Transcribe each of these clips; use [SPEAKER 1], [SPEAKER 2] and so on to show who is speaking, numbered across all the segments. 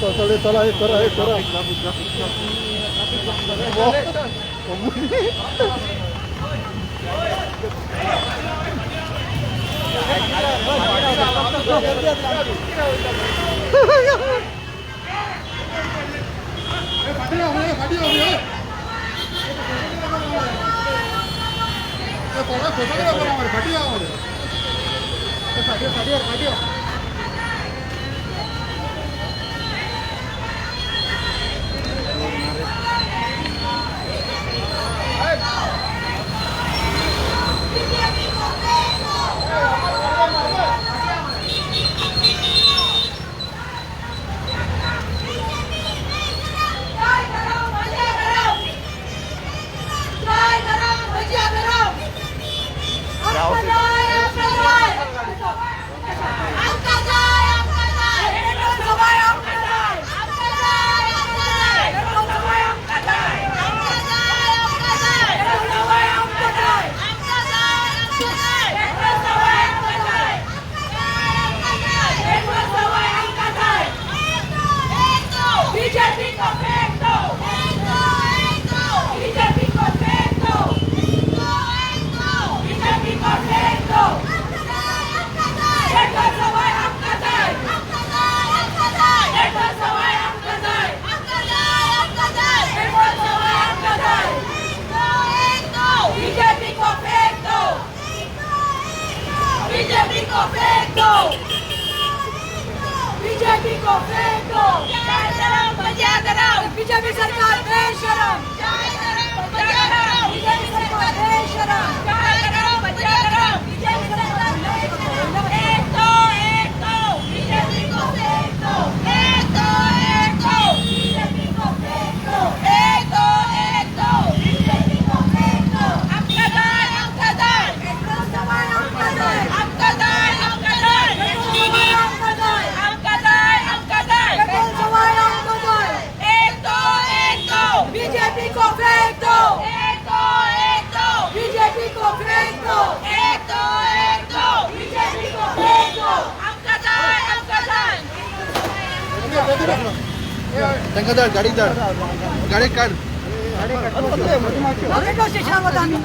[SPEAKER 1] चला हे करा हे करा
[SPEAKER 2] बीजेपी को फेंक दो। बीजेपी सरकार बेशरम। बीजेपी सरकार बेशरम। बीजेपी सरकार एक दो बीजेपी को फेंक दो। एक दो बीजेपी को फेंक दो। एक दो बीजेपी को फेंक दो। आपका दाय पेट्रोल सवाल आपका दाय पेट्रोल सवाल आपका दाय। एक दो बीजेपी को फेंक दो। एक दो बीजेपी को फेंक दो। एक दो बीजेपी को फेंक दो। आपका दाय
[SPEAKER 1] त्यांका धड गाडी धड गाडी काढ
[SPEAKER 2] मेट्रो स्टेशनवर आम्ही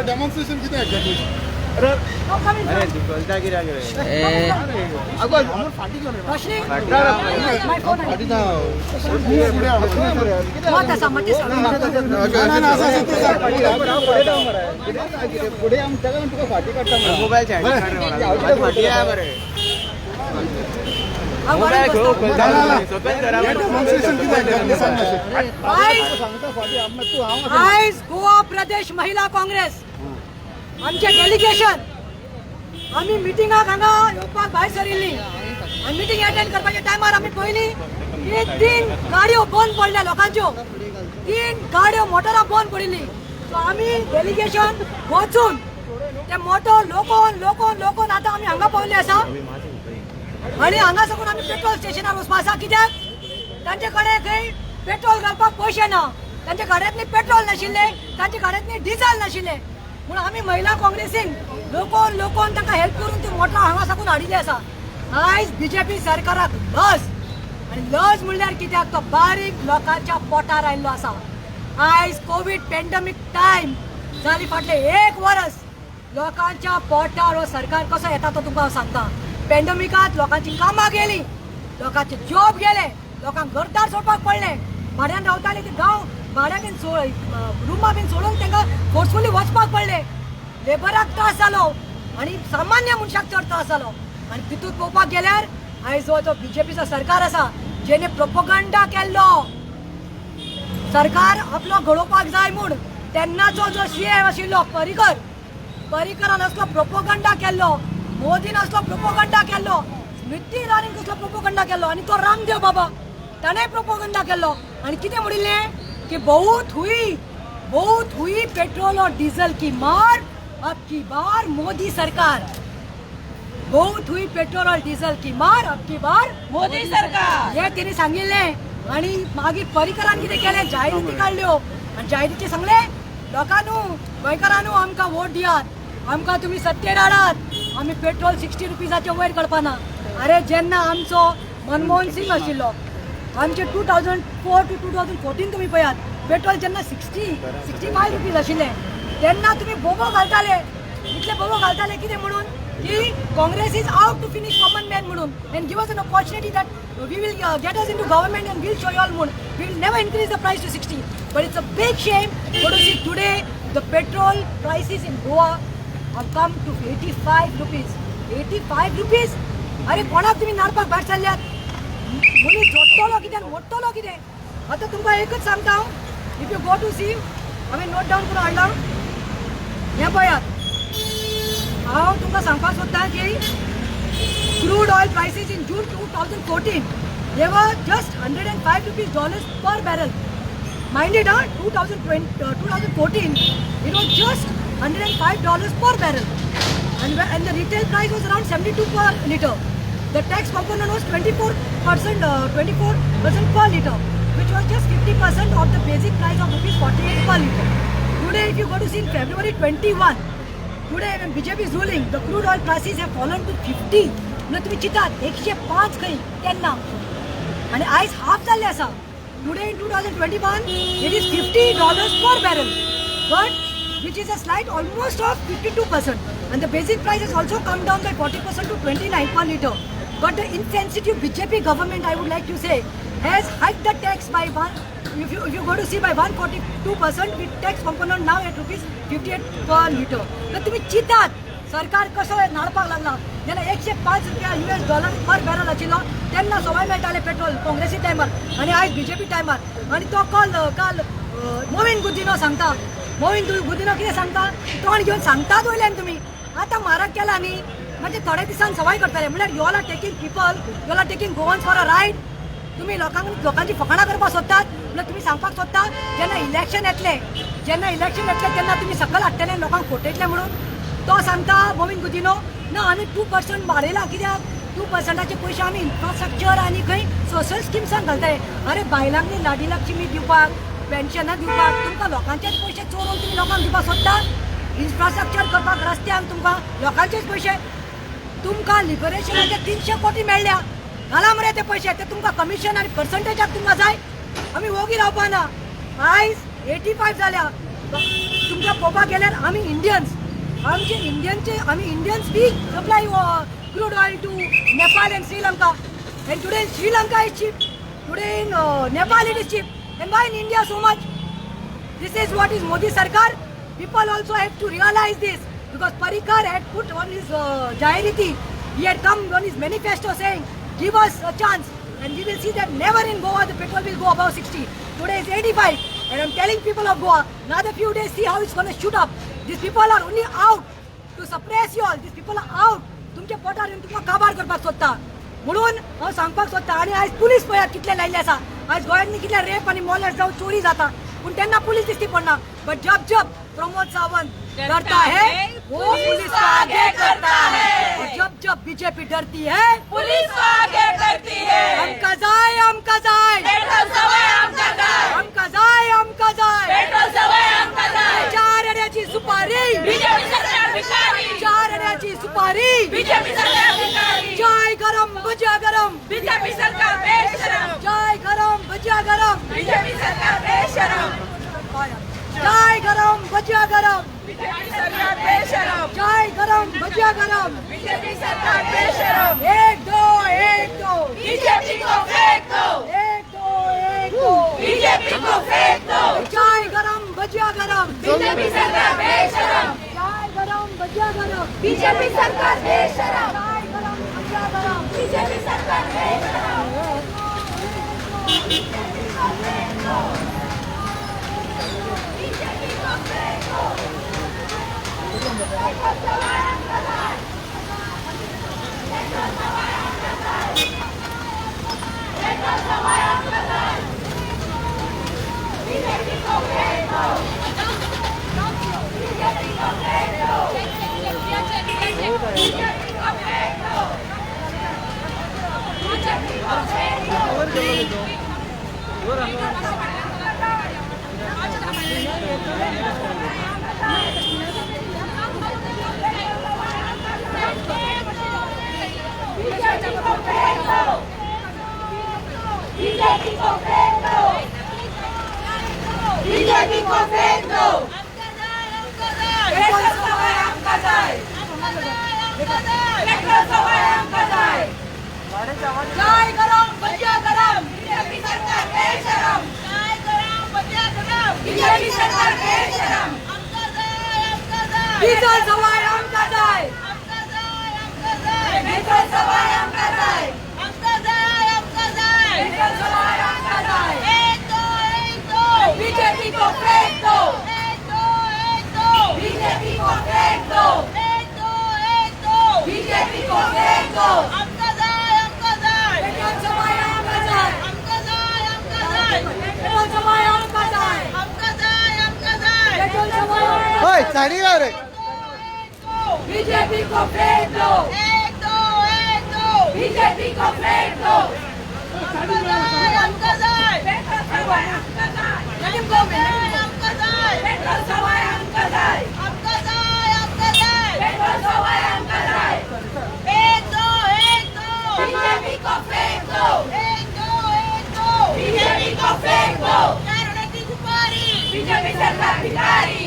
[SPEAKER 1] डेमॉन्स्ट्रेशन किती आहे पुढे आमच्या तुका फाटी काढता
[SPEAKER 2] आज गोवा प्रदेश महिला काँग्रेस आमचे डेलिगेशन आम्ही मिटिंगाक हांगा येवपाक भायर सरिल्ली आनी मिटिंग अटेंड करपाच्या टायमार आमी पळयली की 3 गाडयो बंद पडल्या लोकांच्यो 3 गाडयो मोटरां बंद पडिल्ली सो आमी डेलिगेशन वचून ते मोटो लोकोन आतां आमी हांगा पावल्ले आसा आणि हांगा साकून आमी पेट्रोल स्टेशनार वचपा आसा कित्याक तांचे कडेन खंय पेट्रोल घालपाक पयशे ना तांच्या गाड्यांतनी पेट्रोल नाशिल्ले तांच्या गाड्यांतनी डिझल नाशिल्ले म्हणून आमी महिला काँग्रेसीन लोकोन तांकां हेल्प करून ती मोटरां हांगा साकून हाडिल्ली आसा आयज बीजेपी सरकाराक लज आनी लज म्हणल्यार कित्याक तो बारीक लोकांच्या पोटार आयिल्लो आसा आयज कोवीड पॅन्डेमीक टायम जाली फाटले 1 वर्स लोकांच्या पोटार हो सरकार कसो येता तो तुमकां हांव सांगता पॅन्डेमिकांत लोकांची कामां गेली लोकांचे जॉब गेले लोकांक घरदार सोडपाक पडले भाड्यान रावताले ते गांव भाड्यान बीन रुमां बीन सोडून तांकां फोर्सफुली वचपाक पडले लेबराक त्रास जालो आनी सामान्य मनशाक चड त्रास जालो आनी तितूंत पळोवपाक गेल्यार आयज जो बीजेपीचो सरकार आसा जेणे प्रोपोगंडा केल्लो सरकार आपलो घडोवपाक जाय म्हूण तेन्नाचो जो सीएम आशिल्लो पर्रीकरान असलो प्रोपोगंडा केल्लो मोदीन असलो प्रोपोगंडा केल्लो स्मृती इराणीन कसलो प्रोपोगंडा केल्लो आनी तो रामदेव बाबा ताणें प्रोपोगंडा केल्लो आनी कितें म्हणिल्लें की बहुत हुई पेट्रोल और डीजल की मार अब की बार मोदी सरकार बहुत हुई पेट्रोल और डीजल की मार अब की बार मोदी सरकार हे तिने सांगिल्लें आनी मागीर पर्रीकरान कितें केलें जायराती काडल्यो आनी जायराती सांगलें लोकांनू गोंयकारांनू आमकां वोट दियात आमकां तुमी सत्तेर हाडात आमी पेट्रोल 60 रुपीजाचे वयर काडपाना अरे जेन्ना आमचो मनमोहन सिंग आशिल्लो आमचे 2004 to 2014 तुम्ही पळयात पेट्रोल जेन्ना 65 रुपीज आशिल्ले तेन्ना तुम्ही बोबो घालताले इतले बोबो घालताले कितें म्हणून की Congress is out to finish common man म्हणून and give us an opportunity that we will get us into government and will show you all म्हणून we will never increase the price to 60 but it's a big shame to see today the petrol prices in Goa have come to 85 rupees 85 rupees अरे कोणाक तुम्ही नारपाक भायर चालल्यात मनीस जोडटलो कितें मोडटलो कितें आतां तुमकां एकच सांगता हांव if you go to see हांवें नोट डावन करून हाडलां हें पळयात हांव तुमकां सांगपाक सोदतां की crude oil prices in June 2014 they were just 105 rupees dollars per barrel minded 2014 it was just $105 per barrel and the retail price was around 72 per liter. The tax component was 24% per liter, which was just 50% of the basic price of rupees 48 per liter. Today if you go to see in February 21 today when BJP is ruling the crude oil prices have fallen to 50 म्हणजे तुम्ही चितात 105 खंय केन्ना आणि आयज half जाल्ले आसा today in 2021 it is $50 per barrel but which is a slight almost of 52% and the basic price has also come down by 40% to 29 per liter. But the insensitive BJP government, I would like to say, has hiked the tax by if you go to see by 142% with tax component now at rupees 58 per liter. तर तुम्ही चितात सरकार कसं नाडपाक लागला जेन्ना 105 रुपया $US पर barrel आशिल्लो तेन्ना सवाय मेळटाले पेट्रोल काँग्रेसी टायमार आनी आयज बीजेपी टायमार आनी तो काल मोविन गुदिनो सांगता मोविन गुदिनो कितें सांगता तोंड घेवन सांगतात वयल्यान तुमी आतां म्हारग केला न्ही म्हणजे थोड्या दिसान सवाय करतले म्हळ्यार you all are taking people you all are taking Goans for a ride तुम्ही लोकांची फकाणां करपाक सोदतात म्हळ्यार तुमी सांगपाक सोदता जेन्ना इलेक्शन येतले तेन्ना तुमी सकयल हाडटले लोकांक फटयतले म्हणून तो सांगता मोविन गुदिनो ना आमी 2% वाडयला कित्याक 2%चे पयशे आमी इन्फ्रास्ट्रक्चर आनी खंय सोशल स्किम्सांक घालताय अरे बायलांनी लाडी लक्ष्मी दिवपाक पेन्शनां दिवपाक तुमकां लोकांचेच पयशे चोरून तुमी लोकांक दिवपाक सोदता इन्फ्रास्ट्रक्चर करपाक रस्त्यांक तुमकां लोकांचेच पयशे तुमकां लिबरेशनाचे 300 कोटी मेळ्ळ्या घाला मरे ते पयशे ते तुमकां कमिशन आनी पर्संटेजाक तुमकां जाय आमी वोगी रावपा ना आयज 85 जाल्या तुमकां पळोवपाक गेल्यार आमी इंडियन्स आमचे Indians be supply crude oil to Nepal and Sri Lanka and today in Sri Lanka is cheap today in Nepal it is cheap and why in India so much this is what is Modi Sarkar people also have to realize this because Parikar had put on his Jairiti he had come on his manifesto saying give us a chance and we will see that never in Goa the petrol will go above 60 today is 85 and I'm telling people of Goa another few days see how it's going to shoot up these people are only out to suppress you all these people are out तुमचे पोटार येवन तुमकां काबार करपाक सोदता म्हणून हांव सांगपाक सोदता आनी आयज पुलीस पळयात कितले लायिल्ले आसा आयज गोंयांनी कितले रेप आनी मोलेस्ट जावं चोरी जाता पूण तेन्ना पुलीस दिसती पडना बट जब प्रमोद सावंत डरता है वो पुलिस को आगे करता है और जब बीजेपी डरती है
[SPEAKER 3] पुलिस को आगे करती है
[SPEAKER 2] हमका जाय
[SPEAKER 3] पेट्रोल सवाय हमका जाय पेट्रोल सवाय हमका जाय
[SPEAKER 2] 4 आण्याची सुपारी
[SPEAKER 3] बीजेपी सरकार भिकारी
[SPEAKER 2] 4 आण्याची सुपारी
[SPEAKER 3] बीजेपी सरकार भिकारी
[SPEAKER 2] चाय गरम भजिया गरम
[SPEAKER 3] बीजेपी सरकार बेशरम
[SPEAKER 2] चाय गरम भजिया गरम
[SPEAKER 3] बीजेपी सरकार बेशरम
[SPEAKER 2] चाय गरम भजिया गरम
[SPEAKER 3] बीजेपी सरकार बेशरम
[SPEAKER 2] चाय गरम भजिया गरम
[SPEAKER 3] बीजेपी सरकार बेशरम
[SPEAKER 2] एक दो
[SPEAKER 3] बीजेपी को फेंक दो
[SPEAKER 2] एक दो
[SPEAKER 3] बीजेपी को फेंक दो
[SPEAKER 2] चाय गरम भजिया गरम
[SPEAKER 3] बीजेपी सरकार बेशरम
[SPEAKER 2] चाय गरम भजिया गरम
[SPEAKER 3] बीजेपी सरकार बेशरम
[SPEAKER 2] चाय गरम भजिया गरम
[SPEAKER 3] बीजेपी सरकार बेशरम बीजेपी को फेंक दो, बीजेपी को फेंक दो, पेट्रोल सवाय हमका जाए, पेट्रोल सवाय हमका जाए, चाय गरम भजिया गरम, बीजेपी सरकार बेशरम, चाय गरम भजिया गरम, बीजेपी सरकार बेशरम, डीजल सवाय हमका जाए, पेट्रोल सवाय हमका जाए, पेट्रोल सवाय हमका जाए, बीजेपी को फेंक दो, बीजेपी को फेंक दो, बीजेपी को फेंक दो, पेट्रोल सवाय हमका जाए, पेट्रोल सवाय हमका जाए, पेट्रोल सवाय हमका
[SPEAKER 1] ओए चाइनी का रे
[SPEAKER 3] बीजेपी को फेंक दो, बीजेपी को फेंक दो, पेट्रोल सवाय हमका जाए, पेट्रोल सवाय हमका जाए, बीजेपी को फेंक दो, बीजेपी को फेंक दो, बीजेपी सरकार भिखारी,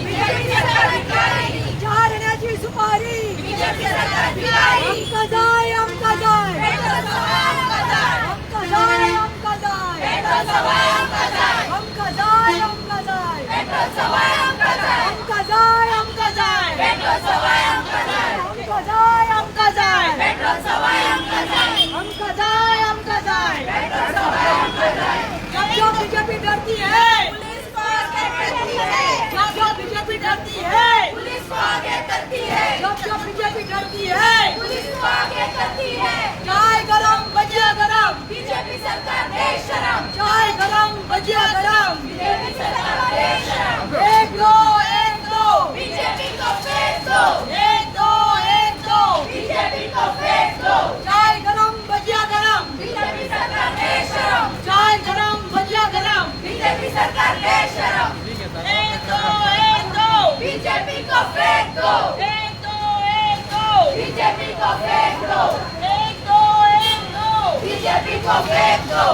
[SPEAKER 3] बीजेपी सरकार भिखारी,
[SPEAKER 2] चारण्याची सुपारी
[SPEAKER 3] बीजेपी सरकार भिखारी,
[SPEAKER 2] हमका जाए, हमका जाए,
[SPEAKER 3] पेट्रोल सवाय हमका जाए,
[SPEAKER 2] हमका जाए, हमका जाए,
[SPEAKER 3] पेट्रोल सवाय हमका जाए,
[SPEAKER 2] हमका जाए, हमका जाए,
[SPEAKER 3] पेट्रोल सवाय हमका जाए,
[SPEAKER 2] हमका जाए, हमका जाए,
[SPEAKER 3] पेट्रोल सवाय हमका जाए,
[SPEAKER 2] हमका जाए, हमका जाए,
[SPEAKER 3] पेट्रोल सवाय हमका जाए,
[SPEAKER 2] हमका जाए, हमका जाए।
[SPEAKER 3] पेट्रोल सवाय हमका जाए,
[SPEAKER 2] जब बीजेपी डरती है,
[SPEAKER 3] पुलिस को आगे करती है,
[SPEAKER 2] जब बीजेपी डरती है,
[SPEAKER 3] पुलिस को आगे करती है,
[SPEAKER 2] जब बीजेपी डरती है,
[SPEAKER 3] पुलिस को आगे करती है,
[SPEAKER 2] चाय गरम भजिया गरम,
[SPEAKER 3] बीजेपी सरकार बेशरम,
[SPEAKER 2] चाय गरम भजिया गरम,
[SPEAKER 3] बीजेपी सरकार बेशरम,
[SPEAKER 2] एक दो,
[SPEAKER 3] बीजेपी को फेंक दो,
[SPEAKER 2] एक दो,
[SPEAKER 3] बीजेपी को फेंक दो,
[SPEAKER 2] चाय गरम भजिया गरम,
[SPEAKER 3] बीजेपी सरकार बेशरम,
[SPEAKER 2] चाय गरम भजिया गरम,
[SPEAKER 3] बीजेपी सरकार बेशरम, बीजेपी को फेंक दो, बीजेपी को फेंक दो, बीजेपी को फेंक दो,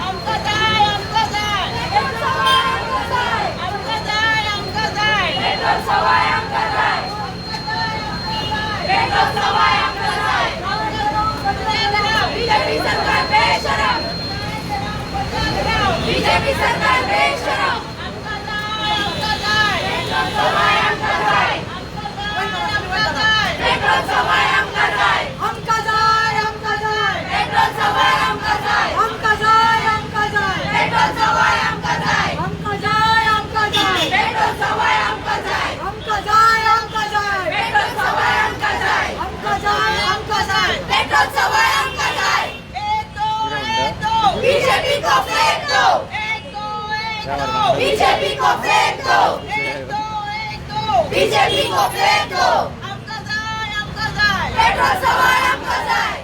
[SPEAKER 2] हमका जाए, हमका जाए,
[SPEAKER 3] पेट्रोल सवाय हमका जाए,
[SPEAKER 2] हमका जाए, हमका जाए,
[SPEAKER 3] पेट्रोल सवाय हमका जाए, पेट्रोल सवाय हमका जाए, बीजेपी सरकार बेशरम, बीजेपी सरकार बेशरम, पेट्रोल सवाय हमका जाए, पेट्रोल सवाय हमका जाए,
[SPEAKER 2] हमका जाए, हमका जाए,
[SPEAKER 3] पेट्रोल सवाय हमका जाए,
[SPEAKER 2] हमका जाए, हमका जाए,
[SPEAKER 3] पेट्रोल सवाय हमका जाए,
[SPEAKER 2] हमका जाए, हमका जाए,
[SPEAKER 3] पेट्रोल सवाय हमका जाए,
[SPEAKER 2] हमका जाए, हमका जाए,
[SPEAKER 3] पेट्रोल सवाय हमका जाए,
[SPEAKER 2] हमका जाए, हमका जाए,
[SPEAKER 3] पेट्रोल सवाय हमका जाए, बीजेपी को फेंक दो, बीजेपी को फेंक दो, बीजेपी को फेंक दो, पेट्रोल सवाय हमका जाए,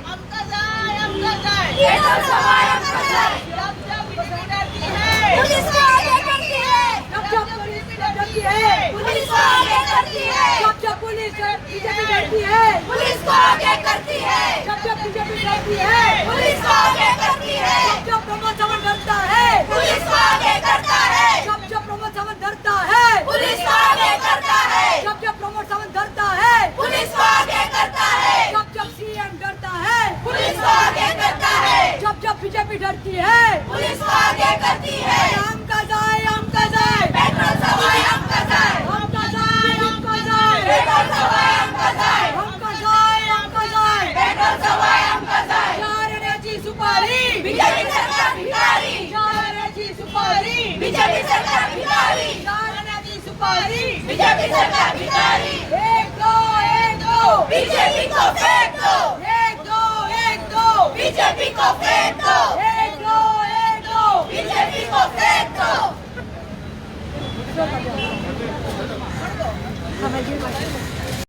[SPEAKER 3] पेट्रोल सवाय हमका जाए, पुलिस को आगे करती है,
[SPEAKER 2] जब पुलिस डरती है,
[SPEAKER 3] पुलिस को आगे करती है,
[SPEAKER 2] जब पुलिस बीजेपी डरती है,
[SPEAKER 3] पुलिस को आगे करती है,
[SPEAKER 2] जब बीजेपी डरती है,
[SPEAKER 3] पुलिस को आगे करती है,
[SPEAKER 2] जब प्रमोद सावंत डरता है,
[SPEAKER 3] पुलिस को आगे करता है,
[SPEAKER 2] जब प्रमोद सावंत डरता है,
[SPEAKER 3] पुलिस को आगे करता है,
[SPEAKER 2] जब प्रमोद सावंत डरता है,
[SPEAKER 3] पुलिस को आगे करता है,
[SPEAKER 2] जब सीएम डरता है,
[SPEAKER 3] पुलिस को आगे करता है,
[SPEAKER 2] जब बीजेपी डरती है,
[SPEAKER 3] पुलिस को आगे करती है,
[SPEAKER 2] हमका जाए, हमका जाए,
[SPEAKER 3] पेट्रोल सवाय हमका जाए,
[SPEAKER 2] हमका जाए, हमका जाए,
[SPEAKER 3] पेट्रोल सवाय हमका जाए,
[SPEAKER 2] हमका जाए, हमका जाए,
[SPEAKER 3] पेट्रोल सवाय हमका जाए,
[SPEAKER 2] चारण्याची सुपारी
[SPEAKER 3] बीजेपी सरकार भिखारी,
[SPEAKER 2] चारण्याची सुपारी
[SPEAKER 3] बीजेपी सरकार भिखारी,
[SPEAKER 2] चारण्याची सुपारी
[SPEAKER 3] बीजेपी सरकार भिखारी,
[SPEAKER 2] एक दो,
[SPEAKER 3] बीजेपी को फेंक दो,
[SPEAKER 2] एक दो,
[SPEAKER 3] बीजेपी को फेंक दो,
[SPEAKER 2] एक दो,
[SPEAKER 3] बीजेपी को फेंक दो,
[SPEAKER 2] एक दो।